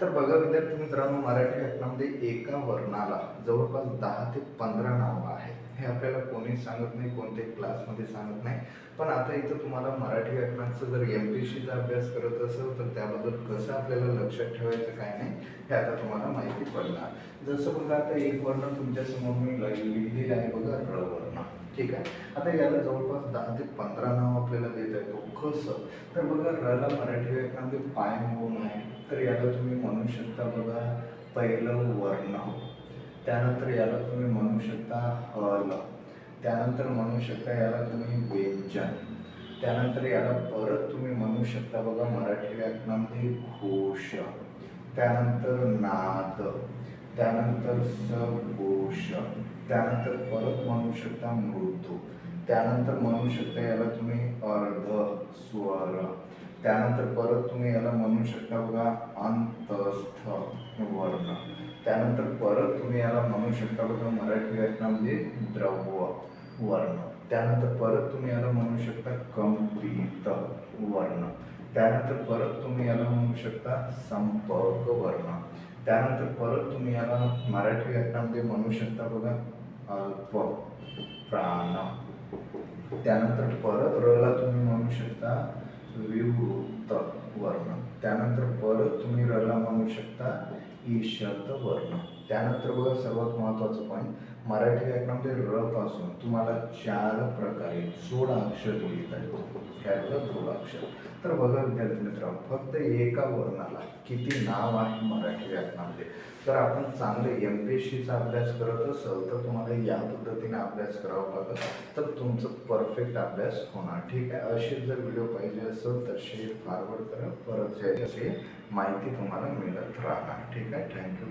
तर बघा विद्यार्थी मित्रांनो, मराठी व्याकरणामध्ये एका वर्णाला जवळपास 10 ते 15 नावं आहेत. हे आपल्याला कोणीच सांगत नाही, कोणत्याही क्लासमध्ये सांगत नाही. पण आता इथं तुम्हाला मराठी व्याकरणाचं जर MPSCचा अभ्यास करत असेल तर त्याबद्दल कसं आपल्याला लक्षात ठेवायचं काय नाही हे आता तुम्हाला माहिती पडणार. जसं बघा, आता एक वर्ण तुमच्यासमोर मी लिहिलेलं आहे बघा, र वर्ण. ठीक आहे. आता याला जवळपास 10 ते 15 नाव आपल्याला देता येतो. कसं? तर बघा, रला मराठी व्याकरणामध्ये पाय म्हणून आहे. तर याला तुम्ही म्हणू शकता बघा, पहिलं वर्ण. त्यानंतर याला तुम्ही म्हणू शकता हल. त्यानंतर म्हणू शकता याला तुम्ही व्यंजन. त्यानंतर याला परत तुम्ही म्हणू शकता बघा मराठी व्याकरणामध्ये घोष. त्यानंतर नाद. त्यानंतर सघोष. त्यानंतर परत म्हणू शकता मृदू. त्यानंतर म्हणू शकता याला तुम्ही अर्ध स्वर. त्यानंतर परत तुम्ही याला म्हणू शकता बघा अंतस्थ वर्ण. त्यानंतर परत तुम्ही याला म्हणू शकता बघा मराठी व्याकरणामध्ये द्रव्य वर्ण. त्यानंतर परत तुम्ही याला म्हणू शकता कंपित वर्ण. त्यानंतर परत तुम्ही याला म्हणू शकता संपर्क वर्ण. त्यानंतर परत तुम्ही याला मराठी व्याकरणामध्ये म्हणू शकता बघा अल्प प्राण. त्यानंतर परत रला तुम्ही म्हणू शकता विवृत वर्ण. त्यानंतर परत तुम्ही रला म्हणू शकता ईशत वर्ण. त्यानंतर बघा, सर्वात महत्त्वाचं पॉईंट, मराठी व्याकरणामध्ये र पासून तुम्हाला 4 प्रकारे जोडाक्षर लिहिता येतो. त्यातलं जोडाक्षर. तर बघा विद्यार्थी मित्रांनो, फक्त एका वर्णाला किती नाव आहे मराठी व्याकरणामध्ये. जर आपण चांगले MPSCचा अभ्यास करत असाल तर तुम्हाला या पद्धतीने अभ्यास करावा लागेल, तर तुमचं परफेक्ट अभ्यास होणार. ठीक आहे. असे जर व्हिडिओ पाहिजे असेल तर शेअर फॉरवर्ड करा, परत अशी माहिती तुम्हाला मिळत राहणार. ठीक आहे. थँक्यू.